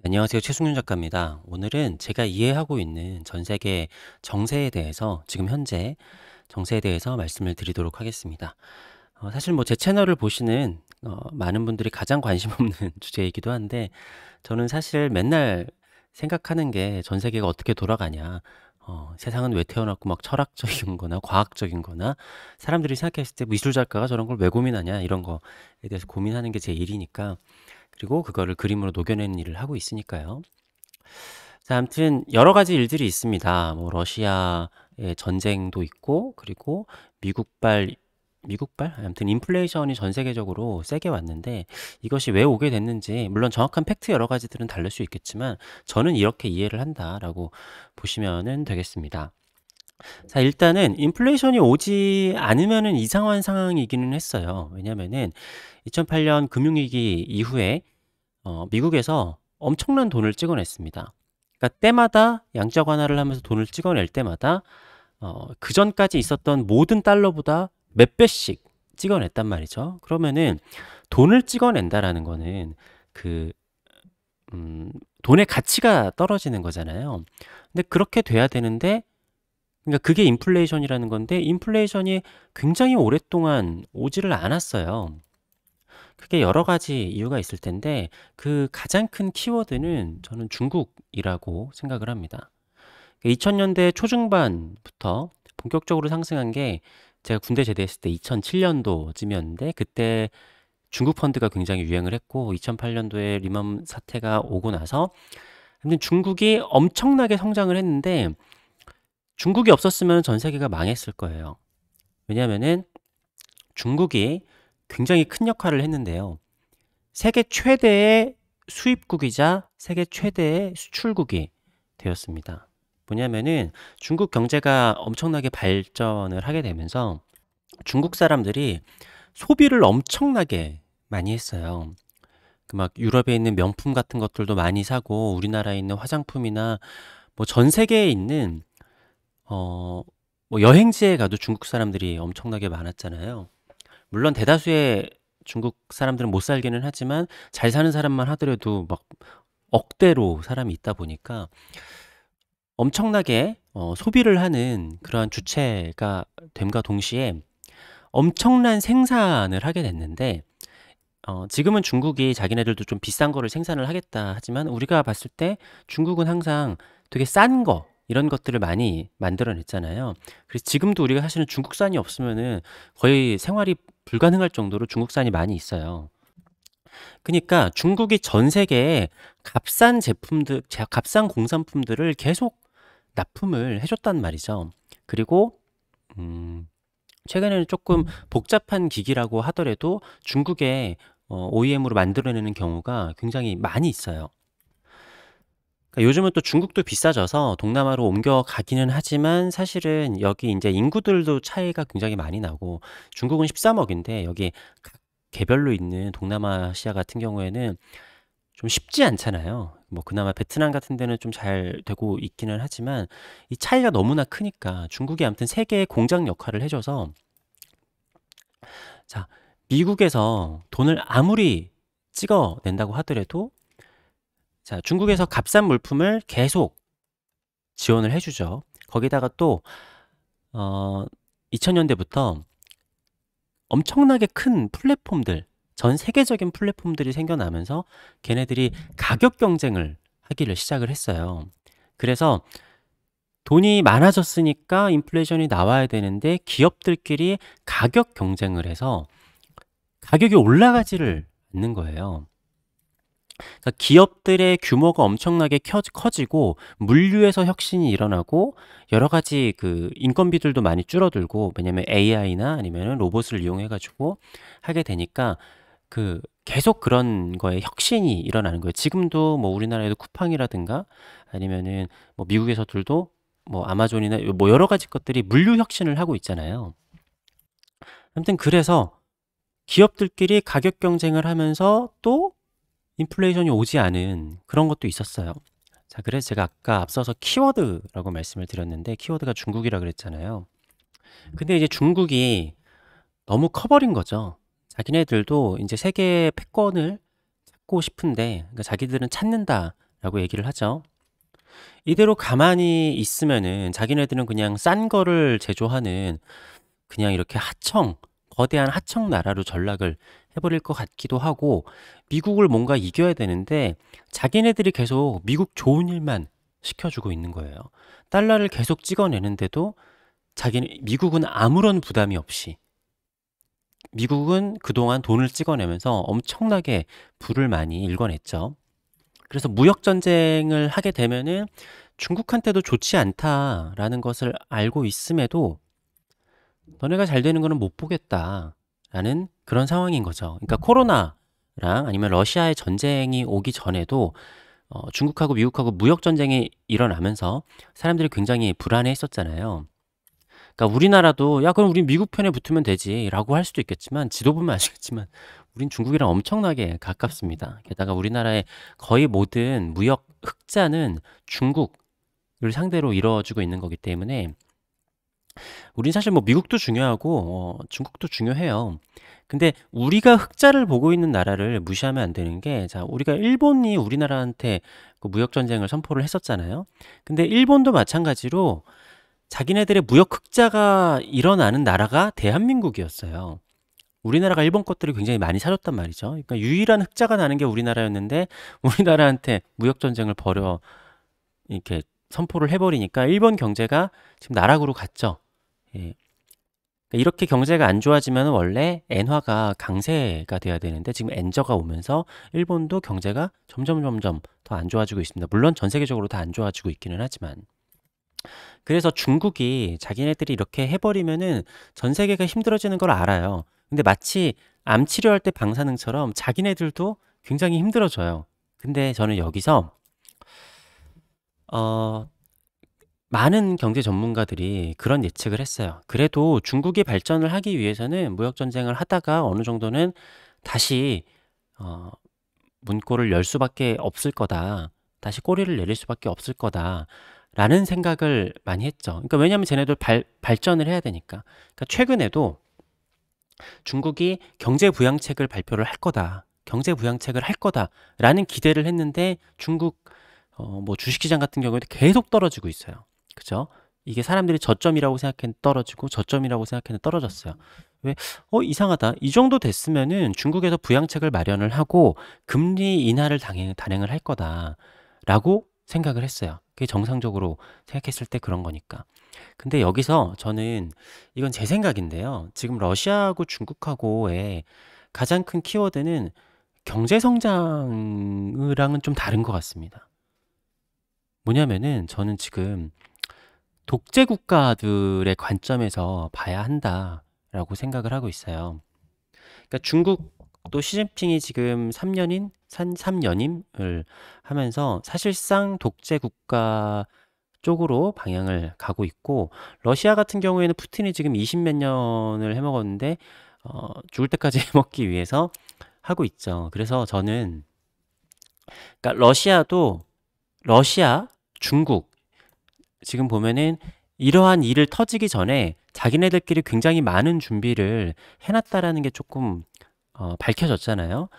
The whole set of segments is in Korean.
안녕하세요. 최승윤 작가입니다. 오늘은 제가 이해하고 있는 전 세계 정세에 대해서, 지금 현재 정세에 대해서 말씀을 드리도록 하겠습니다. 사실 뭐 제 채널을 보시는 많은 분들이 가장 관심 없는 주제이기도 한데, 저는 사실 맨날 생각하는 게 전 세계가 어떻게 돌아가냐, 세상은 왜 태어났고 막 철학적인 거나 과학적인 거나 사람들이 생각했을 때 미술 작가가 저런 걸 왜 고민하냐, 이런 거에 대해서 고민하는 게 제 일이니까, 그리고 그거를 그림으로 녹여내는 일을 하고 있으니까요. 자, 아무튼 여러 가지 일들이 있습니다. 뭐 러시아의 전쟁도 있고, 그리고 미국발 미국발? 아무튼 인플레이션이 전 세계적으로 세게 왔는데, 이것이 왜 오게 됐는지, 물론 정확한 팩트 여러 가지들은 다를 수 있겠지만 저는 이렇게 이해를 한다라고 보시면은 되겠습니다. 자, 일단은 인플레이션이 오지 않으면은 이상한 상황이기는 했어요. 왜냐면은 2008년 금융위기 이후에 미국에서 엄청난 돈을 찍어냈습니다. 그러니까 때마다 양적 완화를 하면서 돈을 찍어낼 때마다 그 전까지 있었던 모든 달러보다 몇 배씩 찍어냈단 말이죠. 그러면은 돈을 찍어낸다라는 거는 그 돈의 가치가 떨어지는 거잖아요. 근데 그렇게 돼야 되는데, 그러니까 그게 인플레이션이라는 건데, 인플레이션이 굉장히 오랫동안 오지를 않았어요. 그게 여러 가지 이유가 있을 텐데, 그 가장 큰 키워드는 저는 중국이라고 생각을 합니다. 2000년대 초중반부터 본격적으로 상승한 게, 제가 군대 제대했을 때 2007년도쯤이었는데, 그때 중국 펀드가 굉장히 유행을 했고, 2008년도에 리먼 사태가 오고 나서 근데 중국이 엄청나게 성장을 했는데, 중국이 없었으면 전 세계가 망했을 거예요. 왜냐면은 중국이 굉장히 큰 역할을 했는데요. 세계 최대의 수입국이자 세계 최대의 수출국이 되었습니다. 뭐냐면은 중국 경제가 엄청나게 발전을 하게 되면서 중국 사람들이 소비를 엄청나게 많이 했어요. 그 막 유럽에 있는 명품 같은 것들도 많이 사고, 우리나라에 있는 화장품이나 뭐 전 세계에 있는 어 뭐 여행지에 가도 중국 사람들이 엄청나게 많았잖아요. 물론 대다수의 중국 사람들은 못 살기는 하지만, 잘 사는 사람만 하더라도 막 억대로 사람이 있다 보니까 엄청나게 소비를 하는 그러한 주체가 됨과 동시에 엄청난 생산을 하게 됐는데, 지금은 중국이 자기네들도 좀 비싼 거를 생산을 하겠다 하지만, 우리가 봤을 때 중국은 항상 되게 싼 거, 이런 것들을 많이 만들어냈잖아요. 그래서 지금도 우리가 사실은 중국산이 없으면은 거의 생활이 불가능할 정도로 중국산이 많이 있어요. 그러니까 중국이 전 세계에 값싼 제품들, 값싼 공산품들을 계속 납품을 해줬단 말이죠. 그리고 음, 최근에는 조금 복잡한 기기라고 하더라도 중국에 OEM으로 만들어내는 경우가 굉장히 많이 있어요. 그러니까 요즘은 또 중국도 비싸져서 동남아로 옮겨가기는 하지만, 사실은 여기 이제 인구들도 차이가 굉장히 많이 나고, 중국은 13억인데 여기 각 개별로 있는 동남아시아 같은 경우에는 좀 쉽지 않잖아요. 뭐 그나마 베트남 같은 데는 좀 잘 되고 있기는 하지만, 이 차이가 너무나 크니까 중국이 아무튼 세계의 공장 역할을 해줘서, 자, 미국에서 돈을 아무리 찍어낸다고 하더라도, 자, 중국에서 값싼 물품을 계속 지원을 해주죠. 거기다가 또 2000년대부터 엄청나게 큰 플랫폼들, 전 세계적인 플랫폼들이 생겨나면서 걔네들이 가격 경쟁을 하기를 시작을 했어요. 그래서 돈이 많아졌으니까 인플레이션이 나와야 되는데, 기업들끼리 가격 경쟁을 해서 가격이 올라가지를 않는 거예요. 그러니까 기업들의 규모가 엄청나게 커지고, 물류에서 혁신이 일어나고, 여러 가지 그 인건비들도 많이 줄어들고, 왜냐면 AI나 아니면 로봇을 이용해 가지고 하게 되니까 그 계속 그런 거에 혁신이 일어나는 거예요. 지금도 뭐 우리나라에도 쿠팡이라든가 아니면은 뭐 미국에서들도 뭐 아마존이나 뭐 여러 가지 것들이 물류 혁신을 하고 있잖아요. 아무튼 그래서 기업들끼리 가격 경쟁을 하면서 또 인플레이션이 오지 않은 그런 것도 있었어요. 자, 그래서 제가 아까 앞서서 키워드라고 말씀을 드렸는데, 키워드가 중국이라 그랬잖아요. 근데 이제 중국이 너무 커버린 거죠. 자기네들도 이제 세계 패권을 찾고 싶은데, 그러니까 자기들은 찾는다 라고 얘기를 하죠. 이대로 가만히 있으면은 자기네들은 그냥 싼 거를 제조하는 그냥 이렇게 거대한 하청 나라로 전락을 해버릴 것 같기도 하고, 미국을 뭔가 이겨야 되는데 자기네들이 계속 미국 좋은 일만 시켜주고 있는 거예요. 달러를 계속 찍어내는데도 미국은 아무런 부담이 없이, 미국은 그동안 돈을 찍어내면서 엄청나게 부를 많이 일궈냈죠. 그래서 무역 전쟁을 하게 되면은 중국한테도 좋지 않다라는 것을 알고 있음에도 너네가 잘 되는 거는 못 보겠다라는 그런 상황인 거죠. 그러니까 코로나랑 아니면 러시아의 전쟁이 오기 전에도 중국하고 미국하고 무역 전쟁이 일어나면서 사람들이 굉장히 불안해했었잖아요. 그러니까 우리나라도 야 그럼 우리 미국 편에 붙으면 되지라고 할 수도 있겠지만, 지도 보면 아시겠지만 우린 중국이랑 엄청나게 가깝습니다. 게다가 우리나라의 거의 모든 무역 흑자는 중국을 상대로 이루어지고 있는 거기 때문에 우린 사실 뭐 미국도 중요하고 중국도 중요해요. 근데 우리가 흑자를 보고 있는 나라를 무시하면 안 되는 게, 자, 우리가 일본이 우리나라한테 그 무역 전쟁을 선포를 했었잖아요. 근데 일본도 마찬가지로 자기네들의 무역 흑자가 일어나는 나라가 대한민국이었어요. 우리나라가 일본 것들을 굉장히 많이 사줬단 말이죠. 그러니까 유일한 흑자가 나는 게 우리나라였는데 우리나라한테 무역 전쟁을 벌여 이렇게 선포를 해버리니까 일본 경제가 지금 나락으로 갔죠. 예. 그러니까 이렇게 경제가 안 좋아지면 원래 엔화가 강세가 돼야 되는데 지금 엔저가 오면서 일본도 경제가 점점 더 안 좋아지고 있습니다. 물론 전 세계적으로 다 안 좋아지고 있기는 하지만. 그래서 중국이 자기네들이 이렇게 해버리면은 전 세계가 힘들어지는 걸 알아요. 근데 마치 암 치료할 때 방사능처럼 자기네들도 굉장히 힘들어져요. 근데 저는 여기서 어, 많은 경제 전문가들이 그런 예측을 했어요. 그래도 중국이 발전을 하기 위해서는 무역 전쟁을 하다가 어느 정도는 다시 어, 문고를 열 수밖에 없을 거다. 다시 꼬리를 내릴 수밖에 없을 거다. 라는 생각을 많이 했죠. 그러니까 왜냐하면 쟤네들 발전을 해야 되니까. 그러니까 최근에도 중국이 경제 부양책을 발표를 할 거다. 경제 부양책을 할 거다라는 기대를 했는데 중국 뭐 주식시장 같은 경우에도 계속 떨어지고 있어요. 그죠? 이게 사람들이 저점이라고 생각했는데 떨어지고 저점이라고 생각했는데 떨어졌어요. 왜? 이상하다. 이 정도 됐으면은 중국에서 부양책을 마련을 하고 금리 인하를 단행을 할 거다라고 생각을 했어요. 그게 정상적으로 생각했을 때 그런 거니까. 근데 여기서 저는 이건 제 생각인데요. 지금 러시아하고 중국하고의 가장 큰 키워드는 경제 성장이랑은 좀 다른 것 같습니다. 뭐냐면은 저는 지금 독재 국가들의 관점에서 봐야 한다라고 생각을 하고 있어요. 그러니까 중국도 시진핑이 지금 3년임을 하면서 사실상 독재 국가 쪽으로 방향을 가고 있고, 러시아 같은 경우에는 푸틴이 지금 20 몇 년을 해먹었는데 죽을 때까지 해먹기 위해서 하고 있죠. 그래서 저는 그러니까 러시아, 중국 지금 보면은 이러한 일을 터지기 전에 자기네들끼리 굉장히 많은 준비를 해놨다라는 게 조금 밝혀졌잖아요.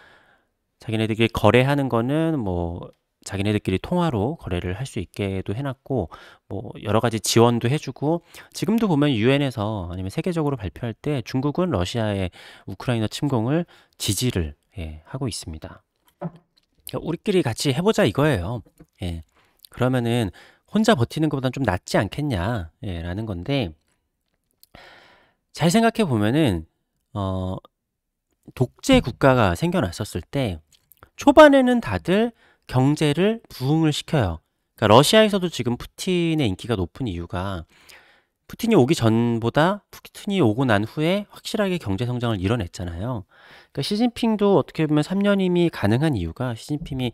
자기네들끼리 거래하는 거는 뭐 자기네들끼리 통화로 거래를 할 수 있게도 해놨고, 뭐 여러 가지 지원도 해주고, 지금도 보면 유엔에서 아니면 세계적으로 발표할 때 중국은 러시아의 우크라이나 침공을 지지를 하고 있습니다. 그러니까 우리끼리 같이 해보자 이거예요. 예. 그러면은 혼자 버티는 것보다는 좀 낫지 않겠냐, 라는 건데, 잘 생각해 보면은 독재 국가가 생겨났었을 때 초반에는 다들 경제를 부흥을 시켜요. 그러니까 러시아에서도 지금 푸틴의 인기가 높은 이유가 푸틴이 오기 전보다 푸틴이 오고 난 후에 확실하게 경제 성장을 이뤄냈잖아요. 그러니까 시진핑도 어떻게 보면 3년임이 가능한 이유가 시진핑이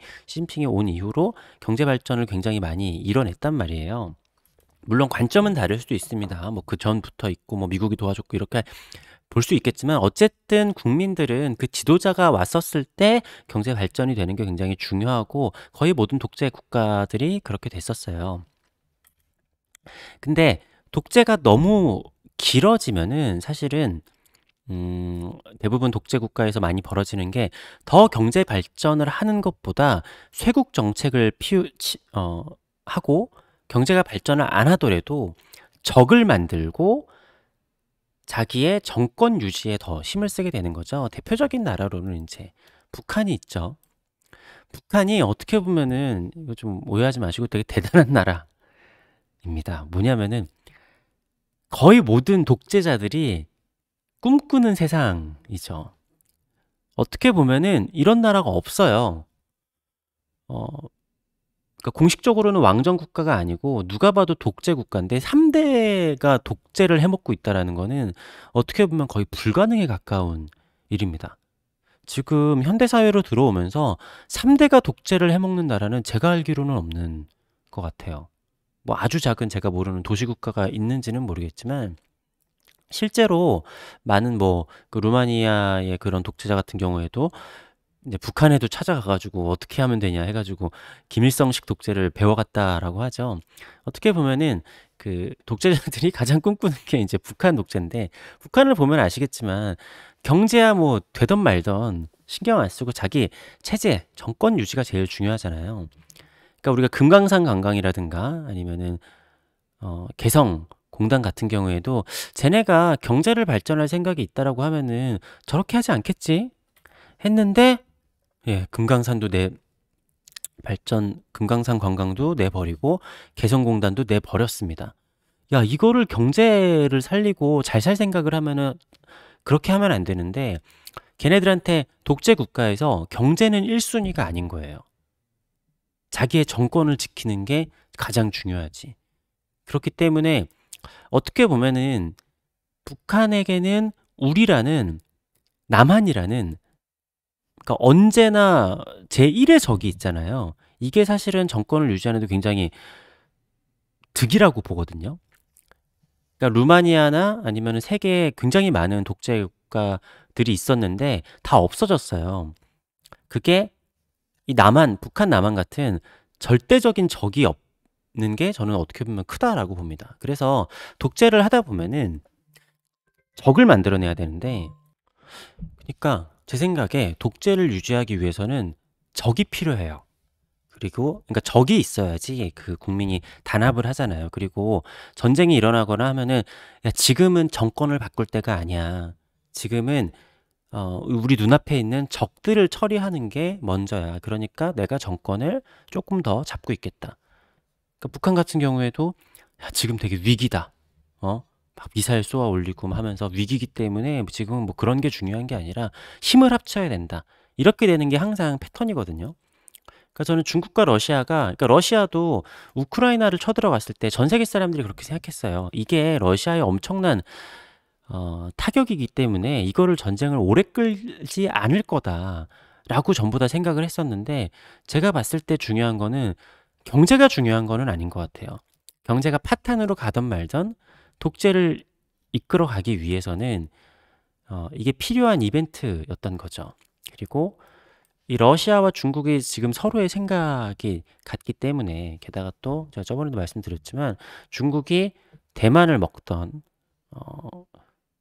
온 이후로 경제 발전을 굉장히 많이 이뤄냈단 말이에요. 물론 관점은 다를 수도 있습니다. 뭐 그 전부터 있고 뭐 미국이 도와줬고 이렇게 볼 수 있겠지만 어쨌든 국민들은 그 지도자가 왔었을 때 경제 발전이 되는 게 굉장히 중요하고 거의 모든 독재 국가들이 그렇게 됐었어요. 근데 독재가 너무 길어지면은 사실은 대부분 독재 국가에서 많이 벌어지는 게 더 경제 발전을 하는 것보다 쇄국 정책을 하고 경제가 발전을 안 하더라도 적을 만들고 자기의 정권 유지에 더 힘을 쓰게 되는 거죠. 대표적인 나라로는 이제 북한이 있죠. 북한이 어떻게 보면은 이거 좀 오해하지 마시고 되게 대단한 나라입니다. 뭐냐면은 거의 모든 독재자들이 꿈꾸는 세상이죠. 어떻게 보면은 이런 나라가 없어요. 어, 그러니까 공식적으로는 왕정 국가가 아니고 누가 봐도 독재 국가인데 3대가 독재를 해먹고 있다라는 거는 어떻게 보면 거의 불가능에 가까운 일입니다. 지금 현대사회로 들어오면서 3대가 독재를 해먹는 나라는 제가 알기로는 없는 것 같아요. 뭐 아주 작은 제가 모르는 도시국가가 있는지는 모르겠지만 실제로 많은 그 루마니아의 그런 독재자 같은 경우에도 이제 북한에도 찾아가가지고 어떻게 하면 되냐 해가지고 김일성식 독재를 배워갔다라고 하죠. 어떻게 보면은 그 독재자들이 가장 꿈꾸는 게 이제 북한 독재인데 북한을 보면 아시겠지만 경제야 뭐 되던 말던 신경 안 쓰고 자기 체제, 정권 유지가 제일 중요하잖아요. 그러니까 우리가 금강산 관광이라든가 아니면은 개성 공단 같은 경우에도 쟤네가 경제를 발전할 생각이 있다라고 하면은 저렇게 하지 않겠지 했는데 예, 금강산 관광도 내버리고 개성공단도 내버렸습니다. 야, 이거를 경제를 살리고 잘 살 생각을 하면은 그렇게 하면 안 되는데 걔네들한테 독재 국가에서 경제는 1순위가 아닌 거예요. 자기의 정권을 지키는 게 가장 중요하지. 그렇기 때문에 어떻게 보면은 북한에게는 우리라는 남한이라는 그러니까 언제나 제1의 적이 있잖아요. 이게 사실은 정권을 유지하는 데 굉장히 득이라고 보거든요. 그러니까 루마니아나 아니면 세계에 굉장히 많은 독재 국가들이 있었는데 다 없어졌어요. 그게 이 북한 남한 같은 절대적인 적이 없는 게 저는 어떻게 보면 크다라고 봅니다. 그래서 독재를 하다 보면은 적을 만들어내야 되는데 그러니까 제 생각에 독재를 유지하기 위해서는 적이 필요해요. 그러니까 적이 있어야지 그 국민이 단합을 하잖아요. 그리고 전쟁이 일어나거나 하면은 야, 지금은 정권을 바꿀 때가 아니야. 지금은 우리 눈앞에 있는 적들을 처리하는 게 먼저야. 그러니까 내가 정권을 조금 더 잡고 있겠다. 그러니까 북한 같은 경우에도 야, 지금 되게 위기다. 막 미사일 쏘아 올리고 하면서 위기이기 때문에 지금은 뭐 그런 게 중요한 게 아니라 힘을 합쳐야 된다. 이렇게 되는 게 항상 패턴이거든요. 그러니까 저는 중국과 그러니까 러시아도 우크라이나를 쳐들어갔을 때 전 세계 사람들이 그렇게 생각했어요. 이게 러시아의 엄청난 타격이기 때문에 이거를 전쟁을 오래 끌지 않을 거다라고 전부 다 생각을 했었는데 제가 봤을 때 중요한 거는 경제가 중요한 거는 아닌 것 같아요. 경제가 파탄으로 가던 말던 독재를 이끌어 가기 위해서는 이게 필요한 이벤트였던 거죠. 그리고 이 러시아와 중국이 지금 서로의 생각이 같기 때문에 게다가 또 제가 저번에도 말씀드렸지만 중국이 대만을 먹던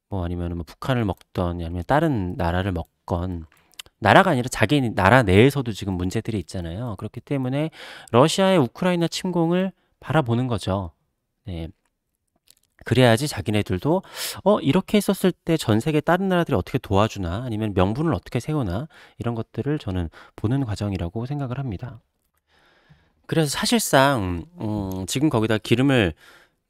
뭐 아니면 뭐 북한을 먹던 아니면 다른 나라를 먹건 나라가 아니라 자기 나라 내에서도 지금 문제들이 있잖아요. 그렇기 때문에 러시아의 우크라이나 침공을 바라보는 거죠. 네. 그래야지 자기네들도 이렇게 했었을 때 전 세계 다른 나라들이 어떻게 도와주나 아니면 명분을 어떻게 세우나 이런 것들을 저는 보는 과정이라고 생각을 합니다. 그래서 사실상 지금 거기다 기름을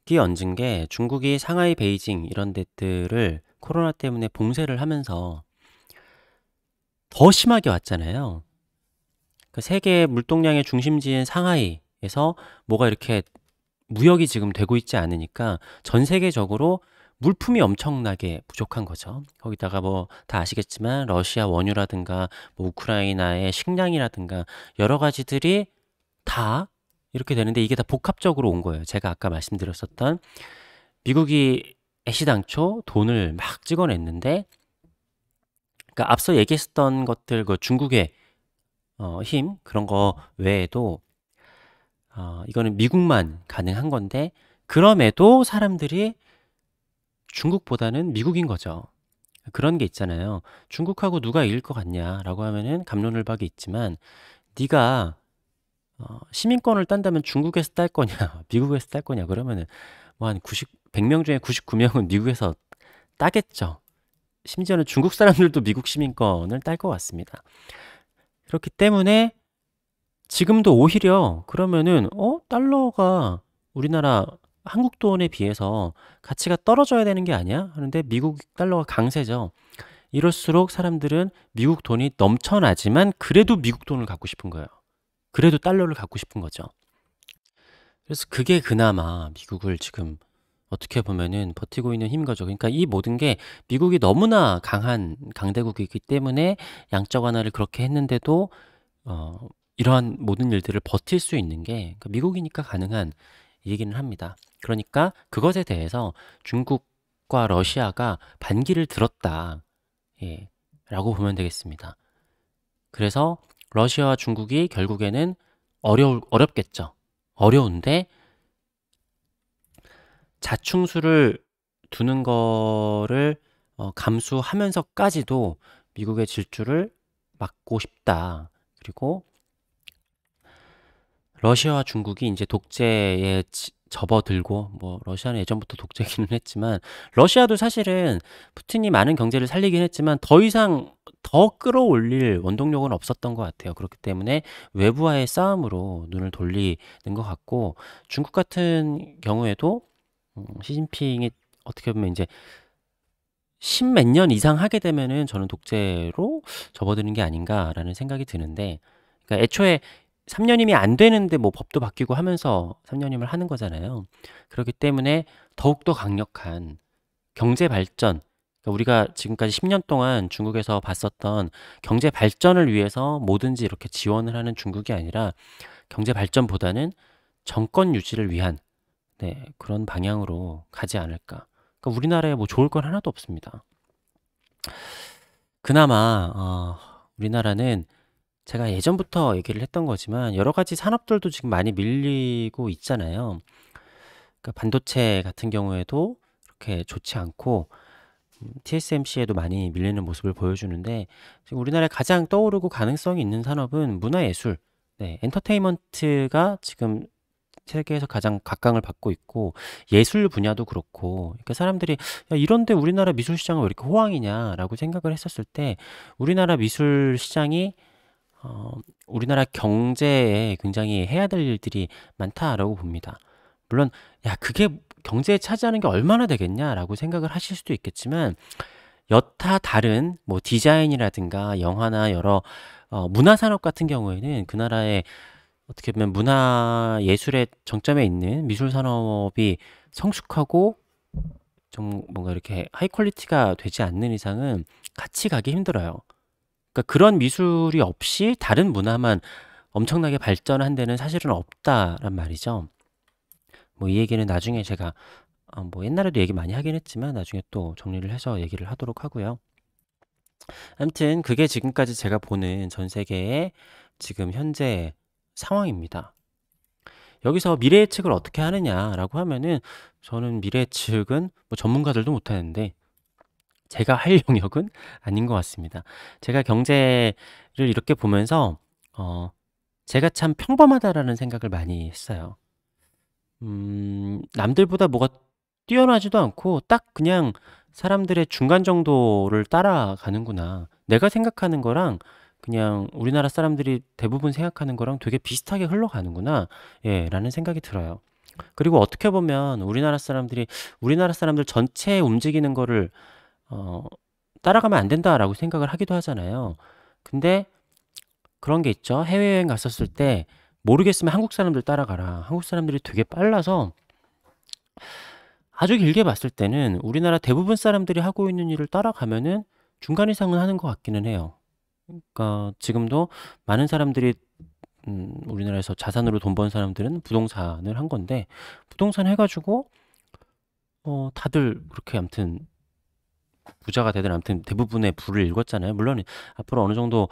끼얹은 게 중국이 상하이, 베이징 이런 데들을 코로나 때문에 봉쇄를 하면서 더 심하게 왔잖아요. 그 세계 물동량의 중심지인 상하이에서 뭐가 이렇게 무역이 지금 되고 있지 않으니까 전 세계적으로 물품이 엄청나게 부족한 거죠. 거기다가 뭐 다 아시겠지만 러시아 원유라든가 뭐 우크라이나의 식량이라든가 여러 가지들이 다 이렇게 되는데 이게 다 복합적으로 온 거예요. 제가 아까 말씀드렸었던 미국이 애시당초 돈을 막 찍어냈는데 그러니까 앞서 얘기했었던 것들 그 중국의 힘 그런 거 외에도 이거는 미국만 가능한 건데 그럼에도 사람들이 중국보다는 미국인 거죠. 그런 게 있잖아요. "중국하고 누가 이길 것 같냐?"라고 하면은 갑론을박이 있지만 네가 시민권을 딴다면 중국에서 딸 거냐 미국에서 딸 거냐 그러면은 뭐 한 100명 중에 99 명은 미국에서 따겠죠. 심지어는 중국 사람들도 미국 시민권을 딸 것 같습니다. 그렇기 때문에 지금도 오히려 그러면은 달러가 우리나라 한국 돈에 비해서 가치가 떨어져야 되는 게 아니야? 하는데 미국 달러가 강세죠. 이럴수록 사람들은 미국 돈이 넘쳐나지만 그래도 미국 돈을 갖고 싶은 거예요. 그래도 달러를 갖고 싶은 거죠. 그래서 그게 그나마 미국을 지금 어떻게 보면은 버티고 있는 힘인 거죠. 그러니까 이 모든 게 미국이 너무나 강한 강대국이기 때문에 양적 완화를 그렇게 했는데도 이러한 모든 일들을 버틸 수 있는 게 그러니까 미국이니까 가능한 얘기는 합니다. 그러니까 그것에 대해서 중국과 러시아가 반기를 들었다. 예, 라고 보면 되겠습니다. 그래서 러시아와 중국이 결국에는 어렵겠죠. 어려운데 자충수를 두는 거를 감수하면서까지도 미국의 질주를 막고 싶다. 그리고 러시아와 중국이 이제 독재에 접어들고 뭐 러시아는 예전부터 독재기는 했지만 러시아도 사실은 푸틴이 많은 경제를 살리긴 했지만 더 이상 더 끌어올릴 원동력은 없었던 것 같아요. 그렇기 때문에 외부와의 싸움으로 눈을 돌리는 것 같고 중국 같은 경우에도 시진핑이 어떻게 보면 이제 십몇 년 이상 하게 되면은 저는 독재로 접어드는 게 아닌가라는 생각이 드는데, 그러니까 애초에 3년임이 안 되는데 뭐 법도 바뀌고 하면서 3년임을 하는 거잖아요. 그렇기 때문에 더욱더 강력한 경제 발전, 그러니까 우리가 지금까지 10년 동안 중국에서 봤었던 경제 발전을 위해서 뭐든지 이렇게 지원을 하는 중국이 아니라 경제 발전보다는 정권 유지를 위한 그런 방향으로 가지 않을까. 그러니까 우리나라에 뭐 좋을 건 하나도 없습니다. 그나마 우리나라는 제가 예전부터 얘기를 했던 거지만 여러 가지 산업들도 지금 많이 밀리고 있잖아요. 그러니까 반도체 같은 경우에도 그렇게 좋지 않고 TSMC에도 많이 밀리는 모습을 보여주는데 지금 우리나라에 가장 떠오르고 가능성이 있는 산업은 문화예술, 엔터테인먼트가 지금 세계에서 가장 각광을 받고 있고 예술 분야도 그렇고 그러니까 사람들이 야, 이런데 우리나라 미술 시장은 왜 이렇게 호황이냐라고 생각을 했었을 때 우리나라 미술 시장이 우리나라 경제에 굉장히 해야 될 일들이 많다라고 봅니다. 물론 야 그게 경제에 차지하는 게 얼마나 되겠냐라고 생각을 하실 수도 있겠지만 여타 다른 뭐 디자인이라든가 영화나 여러 문화 산업 같은 경우에는 그 나라의 어떻게 보면 문화 예술의 정점에 있는 미술 산업이 성숙하고 좀 뭔가 이렇게 하이 퀄리티가 되지 않는 이상은 같이 가기 힘들어요. 그러니까 그런 미술이 없이 다른 문화만 엄청나게 발전한 데는 사실은 없다란 말이죠. 뭐 이 얘기는 나중에 제가 뭐 옛날에도 얘기 많이 하긴 했지만 나중에 또 정리를 해서 얘기를 하도록 하고요. 아무튼 그게 지금까지 제가 보는 전 세계의 지금 현재 상황입니다. 여기서 미래 예측을 어떻게 하느냐라고 하면은 저는 미래 예측은 뭐 전문가들도 못하는데 제가 할 영역은 아닌 것 같습니다. 제가 경제를 이렇게 보면서 제가 참 평범하다라는 생각을 많이 했어요. 남들보다 뭐가 뛰어나지도 않고 딱 그냥 사람들의 중간 정도를 따라가는구나. 내가 생각하는 거랑 그냥 우리나라 사람들이 대부분 생각하는 거랑 되게 비슷하게 흘러가는구나. 예, 라는 생각이 들어요. 그리고 어떻게 보면 우리나라 사람들 전체 움직이는 거를 따라가면 안 된다라고 생각을 하기도 하잖아요. 근데 그런 게 있죠. 해외여행 갔었을 때 모르겠으면 한국 사람들 따라가라. 한국 사람들이 되게 빨라서 아주 길게 봤을 때는 우리나라 대부분 사람들이 하고 있는 일을 따라가면은 중간 이상은 하는 것 같기는 해요. 그러니까 지금도 많은 사람들이 우리나라에서 자산으로 돈 번 사람들은 부동산을 한 건데 부동산 해가지고 다들 그렇게 아무튼 부자가 되든 아무튼 대부분의 부를 읽었잖아요. 물론 앞으로 어느 정도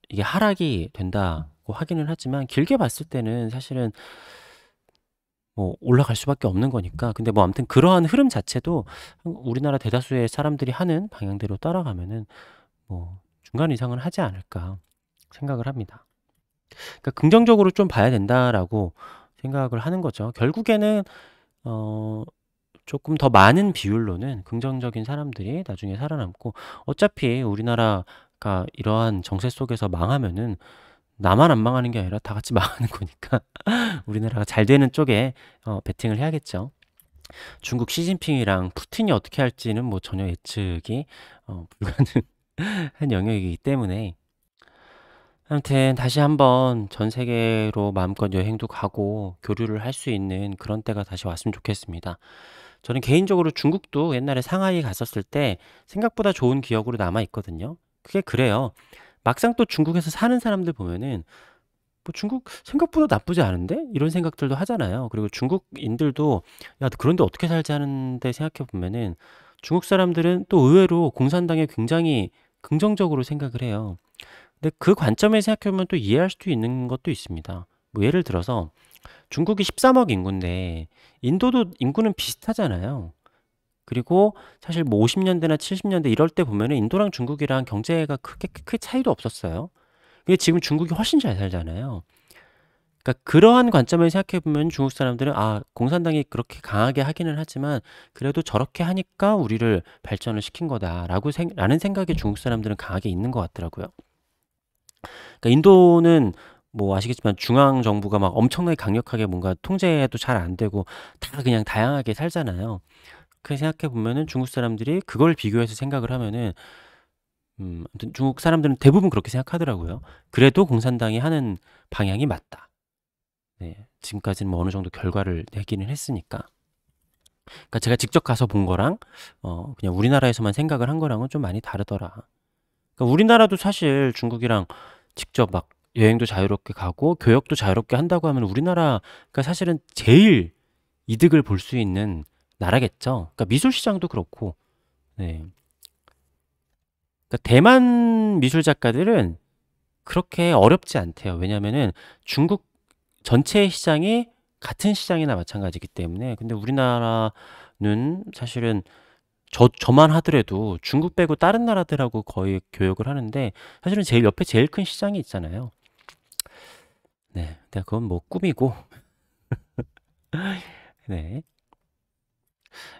이게 하락이 된다고 하기는 하지만 길게 봤을 때는 사실은 뭐 올라갈 수밖에 없는 거니까. 근데 뭐 아무튼 그러한 흐름 자체도 우리나라 대다수의 사람들이 하는 방향대로 따라가면은 뭐 중간 이상은 하지 않을까 생각을 합니다. 그러니까 긍정적으로 좀 봐야 된다라고 생각을 하는 거죠. 결국에는 어 조금 더 많은 비율로는 긍정적인 사람들이 나중에 살아남고, 어차피 우리나라가 이러한 정세 속에서 망하면은 나만 안 망하는 게 아니라 다 같이 망하는 거니까 우리나라가 잘 되는 쪽에 베팅을 해야겠죠. 중국 시진핑이랑 푸틴이 어떻게 할지는 뭐 전혀 예측이 불가능한 영역이기 때문에, 아무튼 다시 한번 전 세계로 마음껏 여행도 가고 교류를 할 수 있는 그런 때가 다시 왔으면 좋겠습니다. 저는 개인적으로 중국도 옛날에 상하이 갔었을 때 생각보다 좋은 기억으로 남아 있거든요. 그게 그래요. 막상 또 중국에서 사는 사람들 보면은 뭐 중국 생각보다 나쁘지 않은데? 이런 생각들도 하잖아요. 그리고 중국인들도 야, 그런데 어떻게 살지 하는데 생각해 보면은 중국 사람들은 또 의외로 공산당에 굉장히 긍정적으로 생각을 해요. 근데 그 관점에 생각해 보면 또 이해할 수도 있는 것도 있습니다. 뭐 예를 들어서 중국이 13억 인구인데 인도도 인구는 비슷하잖아요. 그리고 사실 뭐 50년대나 70년대 이럴 때 보면은 인도랑 중국이랑 경제가 크게 차이도 없었어요. 근데 지금 중국이 훨씬 잘 살잖아요. 그러니까 그러한 관점을 생각해 보면 중국 사람들은 아, 공산당이 그렇게 강하게 하기는 하지만 그래도 저렇게 하니까 우리를 발전을 시킨 거다라고 라는 생각이 중국 사람들은 강하게 있는 것 같더라고요. 그러니까 인도는 뭐 아시겠지만 중앙 정부가 막 엄청나게 강력하게 뭔가 통제도 잘 안 되고 다 그냥 다양하게 살잖아요. 그 생각해 보면은 중국 사람들이 그걸 비교해서 생각을 하면은 아무튼 중국 사람들은 대부분 그렇게 생각하더라고요. 그래도 공산당이 하는 방향이 맞다. 네, 지금까지는 뭐 어느 정도 결과를 내기는 했으니까. 그러니까 제가 직접 가서 본 거랑 그냥 우리나라에서만 생각을 한 거랑은 좀 많이 다르더라. 그러니까 우리나라도 사실 중국이랑 직접 막 여행도 자유롭게 가고 교역도 자유롭게 한다고 하면 우리나라가 사실은 제일 이득을 볼 수 있는 나라겠죠. 그러니까 미술 시장도 그렇고, 네. 그러니까 대만 미술 작가들은 그렇게 어렵지 않대요. 왜냐면은 중국 전체 시장이 같은 시장이나 마찬가지이기 때문에. 근데 우리나라는 사실은 저만 하더라도 중국 빼고 다른 나라들하고 거의 교역을 하는데 사실은 제일 옆에 제일 큰 시장이 있잖아요. 네, 근데 그건 뭐 꿈이고. 네,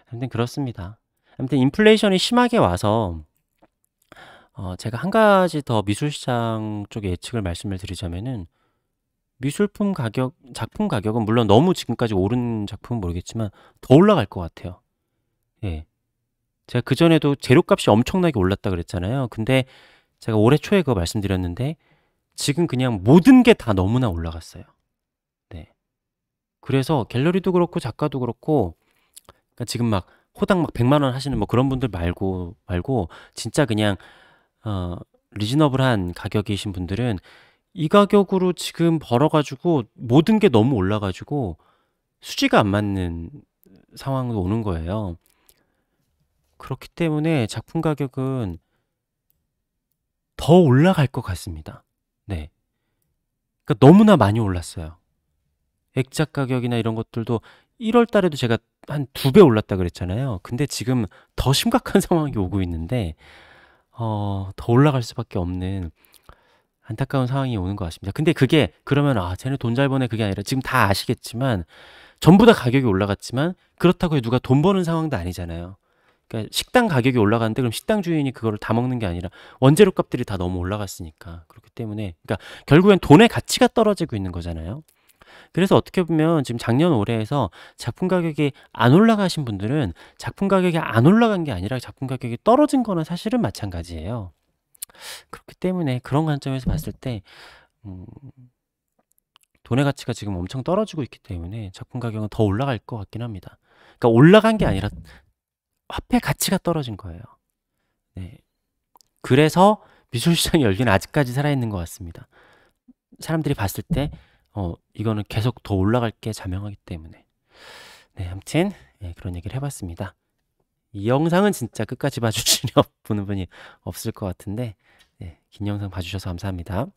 아무튼 그렇습니다. 아무튼 인플레이션이 심하게 와서 제가 한 가지 더 미술 시장 쪽의 예측을 말씀을 드리자면은 미술품 가격, 작품 가격은 물론 너무 지금까지 오른 작품은 모르겠지만 더 올라갈 것 같아요. 예. 제가 그전에도 재료값이 엄청나게 올랐다 그랬잖아요. 근데 제가 올해 초에 그거 말씀드렸는데 지금 그냥 모든 게 다 너무나 올라갔어요. 네. 그래서 갤러리도 그렇고 작가도 그렇고, 그러니까 지금 막 호당 막 100만 원 하시는 뭐 그런 분들 말고 진짜 그냥 리즈너블한 가격이신 분들은 이 가격으로 지금 벌어가지고 모든 게 너무 올라가지고 수지가 안 맞는 상황으로 오는 거예요. 그렇기 때문에 작품 가격은 더 올라갈 것 같습니다. 네. 그러니까 너무나 많이 올랐어요. 액작 가격이나 이런 것들도 1월 달에도 제가 한 2배 올랐다 그랬잖아요. 근데 지금 더 심각한 상황이 오고 있는데 더 올라갈 수밖에 없는 안타까운 상황이 오는 것 같습니다. 근데 그게 그러면 아, 쟤네 돈 잘 버네 그게 아니라 지금 다 아시겠지만 전부 다 가격이 올라갔지만 그렇다고 누가 돈 버는 상황도 아니잖아요. 그러니까 식당 가격이 올라가는데 그럼 식당 주인이 그거를 다 먹는 게 아니라 원재료 값들이 다 너무 올라갔으니까. 그렇기 때문에 그러니까 결국엔 돈의 가치가 떨어지고 있는 거잖아요. 그래서 어떻게 보면 지금 작년 올해에서 작품 가격이 안 올라가신 분들은 작품 가격이 안 올라간 게 아니라 작품 가격이 떨어진 거는 사실은 마찬가지예요. 그렇기 때문에 그런 관점에서 봤을 때 음, 돈의 가치가 지금 엄청 떨어지고 있기 때문에 작품 가격은 더 올라갈 것 같긴 합니다. 그러니까 올라간 게 아니라 화폐 가치가 떨어진 거예요. 네. 그래서 미술 시장의 열기는 아직까지 살아있는 것 같습니다. 사람들이 봤을 때 이거는 계속 더 올라갈 게 자명하기 때문에. 네, 아무튼 그런 얘기를 해봤습니다. 이 영상은 진짜 끝까지 봐주시려 보는 분이 없을 것 같은데 긴 영상 봐주셔서 감사합니다.